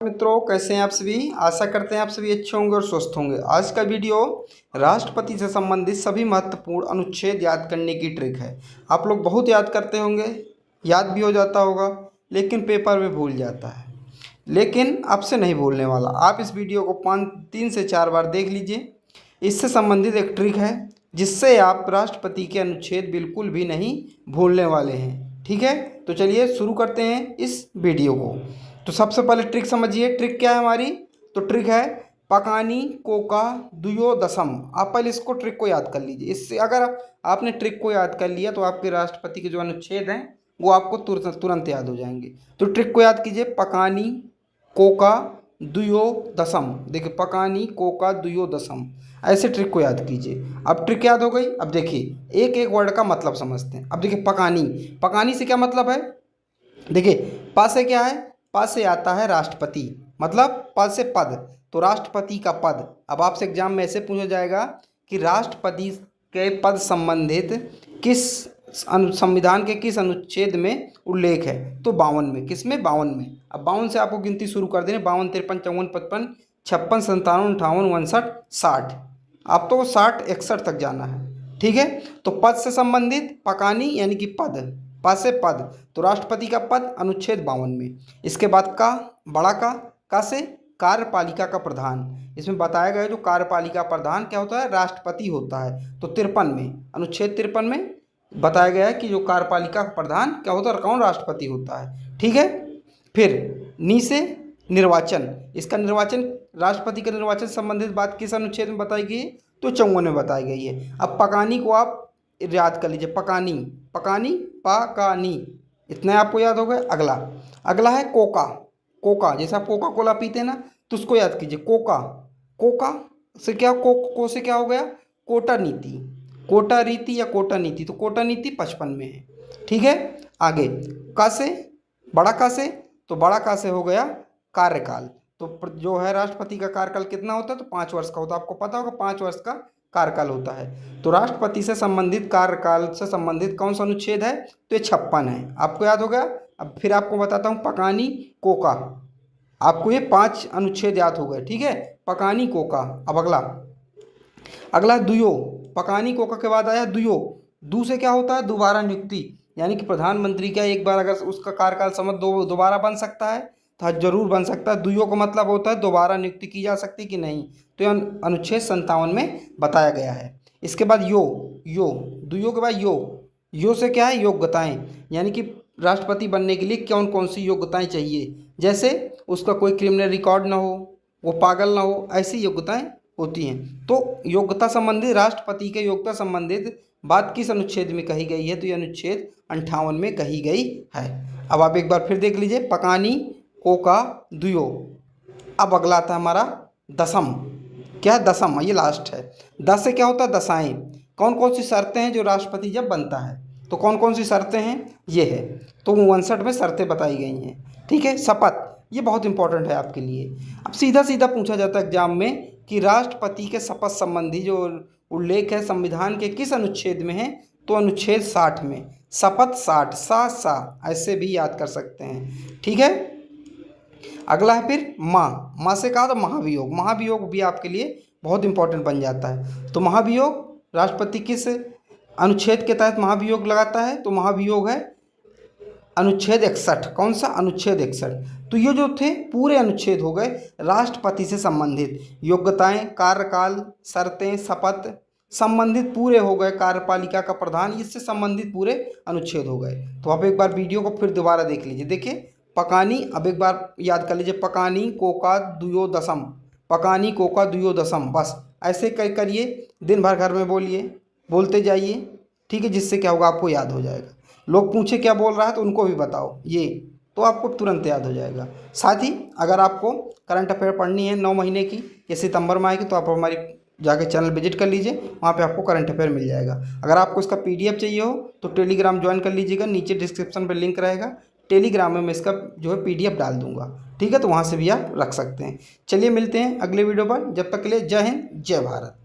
मित्रों, कैसे हैं आप सभी। आशा करते हैं आप सभी अच्छे होंगे और स्वस्थ होंगे। आज का वीडियो राष्ट्रपति से संबंधित सभी महत्वपूर्ण अनुच्छेद याद करने की ट्रिक है। आप लोग बहुत याद करते होंगे, याद भी हो जाता होगा, लेकिन पेपर में भूल जाता है। लेकिन आपसे नहीं भूलने वाला। आप इस वीडियो को 3 से 4 बार देख लीजिए। इससे संबंधित एक ट्रिक है जिससे आप राष्ट्रपति के अनुच्छेद बिल्कुल भी नहीं भूलने वाले हैं। ठीक है, तो चलिए शुरू करते हैं इस वीडियो को। तो सबसे पहले ट्रिक समझिए। ट्रिक क्या है हमारी? तो ट्रिक है पकानी कोका द्वयोदशम। आप पहले इसको ट्रिक को याद कर लीजिए। इससे अगर आपने ट्रिक को याद कर लिया तो आपके राष्ट्रपति के जो अनुच्छेद हैं वो आपको तुरंत याद हो जाएंगे। तो ट्रिक को याद कीजिए, पकानी कोका द्वयोदशम। देखिए, पकानी कोका द्वयोदशम, ऐसे ट्रिक को याद कीजिए। अब ट्रिक याद हो गई। अब देखिए एक एक वर्ड का मतलब समझते हैं। अब देखिए पकानी, पकानी से क्या मतलब है? देखिए पा से क्या है? पा से आता है राष्ट्रपति, मतलब पद से पद, तो राष्ट्रपति का पद। अब आपसे एग्जाम में ऐसे पूछा जाएगा कि राष्ट्रपति के पद संबंधित किस संविधान के किस अनुच्छेद में उल्लेख है? तो 52 में। किस में? 52 में। अब 52 से आपको गिनती शुरू कर देनी। 52, 53, 54, 55, 56, 57, 58, 59, 60। आप तो 60, 61 तक जाना है। ठीक है, तो पद से संबंधित पकानी यानी कि पद, पद से पद, तो राष्ट्रपति का पद अनुच्छेद 52 में। इसके बाद का, बड़ा का से कार्यपालिका का प्रधान। इसमें बताया गया है जो कार्यपालिका प्रधान क्या होता है? राष्ट्रपति होता है। तो 53 में, अनुच्छेद 53 में बताया गया है कि जो कार्यपालिका का प्रधान क्या होता है? कौन? राष्ट्रपति होता है। ठीक है, फिर नी से निर्वाचन। इसका निर्वाचन, राष्ट्रपति के निर्वाचन संबंधित बात किस अनुच्छेद में बताई गई है? तो 54 में बताई गई है। अब पकानी को आप याद कर लीजिए, पकानी, पकानी, पकानी, इतना आपको याद हो गया। अगला है कोका। कोका जैसे आप कोका कोला पीते हैं ना, तो उसको याद कीजिए, कोका। कोका से क्या, को से क्या हो गया? कोटा नीति, कोटा रीति या कोटा नीति, तो कोटा नीति 55 में है। ठीक है, आगे का से, बड़ा का से, तो बड़ा का से हो गया कार्यकाल। तो जो है राष्ट्रपति का कार्यकाल कितना होता है? तो 5 वर्ष का होता है। आपको पता होगा 5 वर्ष का कार्यकाल होता है। तो राष्ट्रपति से संबंधित कार्यकाल से संबंधित कौन सा अनुच्छेद है? तो ये 56 है। आपको याद हो गया। अब फिर आपको बताता हूँ पकानी कोका। आपको ये 5 अनुच्छेद याद हो गए। ठीक है, पकानी कोका। अब अगला दुयो। पकानी कोका के बाद आया दुयो। दू से क्या होता है? दोबारा नियुक्ति, यानी कि प्रधानमंत्री क्या एक बार अगर उसका कार्यकाल समझ दोबारा बन सकता है? तो जरूर बन सकता है। दुयो का मतलब होता है दोबारा नियुक्ति की जा सकती कि नहीं। तो यह अनुच्छेद 57 में बताया गया है। इसके बाद यो दुयो के बाद यो से क्या है? योग्यताएं, यानी कि राष्ट्रपति बनने के लिए कौन कौन सी योग्यताएं चाहिए। जैसे उसका कोई क्रिमिनल रिकॉर्ड ना हो, वो पागल ना हो, ऐसी योग्यताएं होती हैं। तो योग्यता संबंधित, राष्ट्रपति के योग्यता संबंधित बात किस अनुच्छेद में कही गई है? तो ये अनुच्छेद 58 में कही गई है। अब आप एक बार फिर देख लीजिए, पकानी कोका दुयो। अब अगला आता है हमारा दशम। क्या है? दशम, ये लास्ट है। 10 से क्या होता है? दशाएं। कौन कौन सी शर्तें हैं जो राष्ट्रपति जब बनता है? तो कौन कौन सी शर्तें हैं? ये है, तो 59 में शर्तें बताई गई हैं। ठीक है, शपथ, ये बहुत इंपॉर्टेंट है आपके लिए। अब सीधा पूछा जाता है एग्जाम में कि राष्ट्रपति के शपथ संबंधी जो उल्लेख है संविधान के किस अनुच्छेद में है? तो अनुच्छेद 60 में। शपथ 60, सा ऐसे भी याद कर सकते हैं। ठीक है, अगला है फिर माँ से कहा तो महाभियोग। महाभियोग भी आपके लिए बहुत इंपॉर्टेंट बन जाता है। तो महाभियोग, राष्ट्रपति किस अनुच्छेद के तहत महाभियोग लगाता है? तो महाभियोग है अनुच्छेद 61। कौन सा? अनुच्छेद 61। तो ये जो थे पूरे अनुच्छेद हो गए राष्ट्रपति से संबंधित। योग्यताएं, कार्यकाल, शर्तें, शपथ संबंधित पूरे हो गए। कार्यपालिका का प्रधान, इससे संबंधित पूरे अनुच्छेद हो गए। तो आप एक बार वीडियो को फिर दोबारा देख लीजिए। देखिए पकानी, अब एक बार याद कर लीजिए, पकानी कोका द्वयोदशम, पकानी कोका द्वयोदशम। बस ऐसे करिए, दिन भर घर में बोलिए, बोलते जाइए। ठीक है, जिससे क्या होगा? आपको याद हो जाएगा। लोग पूछे क्या बोल रहा है तो उनको भी बताओ ये, तो आपको तुरंत याद हो जाएगा। साथ ही अगर आपको करंट अफेयर पढ़नी है 9 महीने की, ये सितंबर में आएगी, तो आप हमारी जाके चैनल विजिट कर लीजिए, वहाँ पे आपको करंट अफेयर मिल जाएगा। अगर आपको इसका PDF चाहिए हो तो टेलीग्राम ज्वाइन कर लीजिएगा, नीचे डिस्क्रिप्शन पर लिंक रहेगा। टेलीग्राम में मैं इसका जो है PDF डाल दूंगा। ठीक है, तो वहाँ से भी आप रख सकते हैं। चलिए मिलते हैं अगले वीडियो पर, जब तक के लिए जय हिंद, जय भारत।